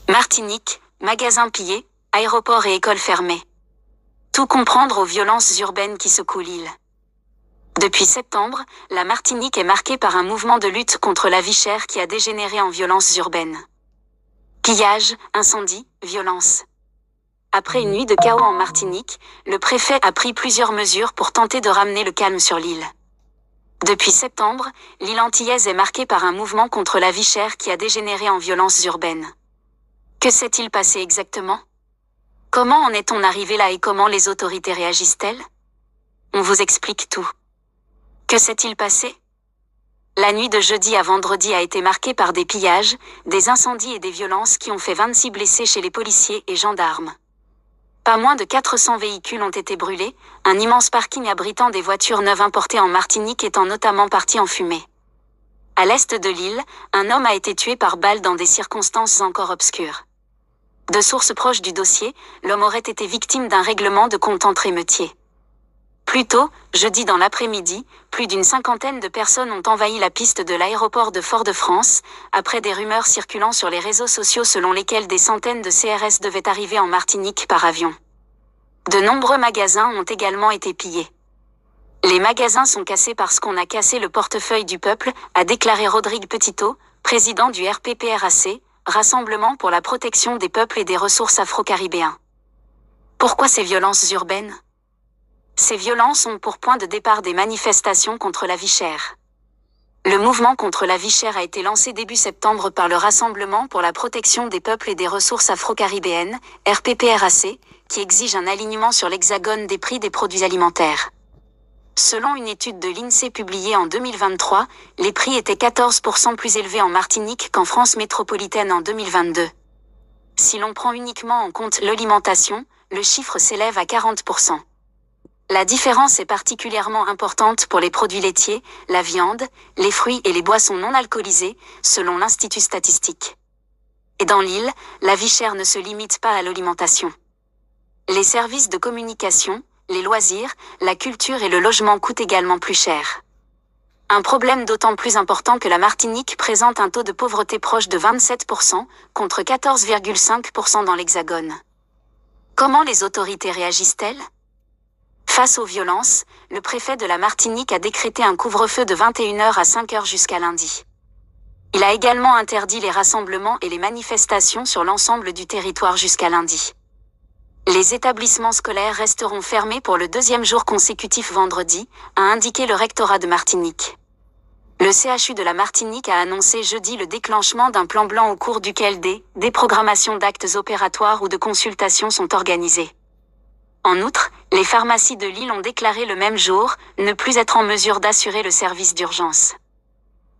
Martinique, magasins pillés, aéroports et écoles fermées. Tout comprendre aux violences urbaines qui secouent l'île. Depuis septembre, la Martinique est marquée par un mouvement de lutte contre la vie chère qui a dégénéré en violences urbaines. Pillages, incendies, violences. Après une nuit de chaos en Martinique, le préfet a pris plusieurs mesures pour tenter de ramener le calme sur l'île. Depuis septembre, l'île antillaise est marquée par un mouvement contre la vie chère qui a dégénéré en violences urbaines. Que s'est-il passé exactement? Comment en est-on arrivé là et comment les autorités réagissent-elles? On vous explique tout. Que s'est-il passé? La nuit de jeudi à vendredi a été marquée par des pillages, des incendies et des violences qui ont fait 26 blessés chez les policiers et gendarmes. Pas moins de 400 véhicules ont été brûlés, un immense parking abritant des voitures neuves importées en Martinique étant notamment parti en fumée. À l'est de l'île, un homme a été tué par balle dans des circonstances encore obscures. De sources proches du dossier, l'homme aurait été victime d'un règlement de compte entre émeutiers. Plus tôt, jeudi dans l'après-midi, plus d'une cinquantaine de personnes ont envahi la piste de l'aéroport de Fort-de-France, après des rumeurs circulant sur les réseaux sociaux selon lesquelles des centaines de CRS devaient arriver en Martinique par avion. De nombreux magasins ont également été pillés. Les magasins sont cassés parce qu'on a cassé le portefeuille du peuple, a déclaré Rodrigue Petitot, président du RPPRAC, Rassemblement pour la protection des peuples et des ressources afro-caribéens. Pourquoi ces violences urbaines? Ces violences ont pour point de départ des manifestations contre la vie chère. Le mouvement contre la vie chère a été lancé début septembre par le Rassemblement pour la protection des peuples et des ressources afro-caribéennes, RPPRAC, qui exige un alignement sur l'hexagone des prix des produits alimentaires. Selon une étude de l'INSEE publiée en 2023, les prix étaient 14% plus élevés en Martinique qu'en France métropolitaine en 2022. Si l'on prend uniquement en compte l'alimentation, le chiffre s'élève à 40%. La différence est particulièrement importante pour les produits laitiers, la viande, les fruits et les boissons non alcoolisées, selon l'Institut statistique. Et dans l'île, la vie chère ne se limite pas à l'alimentation. Les services de communication, les loisirs, la culture et le logement coûtent également plus cher. Un problème d'autant plus important que la Martinique présente un taux de pauvreté proche de 27%, contre 14,5% dans l'Hexagone. Comment les autorités réagissent-elles? Face aux violences, le préfet de la Martinique a décrété un couvre-feu de 21h à 5h jusqu'à lundi. Il a également interdit les rassemblements et les manifestations sur l'ensemble du territoire jusqu'à lundi. Les établissements scolaires resteront fermés pour le deuxième jour consécutif vendredi, a indiqué le rectorat de Martinique. Le CHU de la Martinique a annoncé jeudi le déclenchement d'un plan blanc au cours duquel des programmations d'actes opératoires ou de consultations sont organisées. En outre, les pharmacies de l'île ont déclaré le même jour ne plus être en mesure d'assurer le service d'urgence.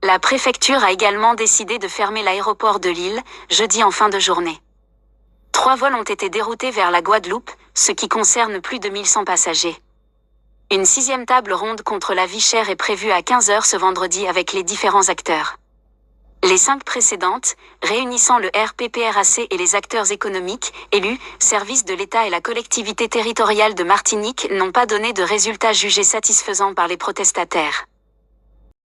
La préfecture a également décidé de fermer l'aéroport de l'île, jeudi en fin de journée. 3 vols ont été déroutés vers la Guadeloupe, ce qui concerne plus de 1100 passagers. Une 6e table ronde contre la vie chère est prévue à 15h ce vendredi avec les différents acteurs. Les 5 précédentes, réunissant le RPPRAC et les acteurs économiques, élus, services de l'État et la collectivité territoriale de Martinique, n'ont pas donné de résultats jugés satisfaisants par les protestataires.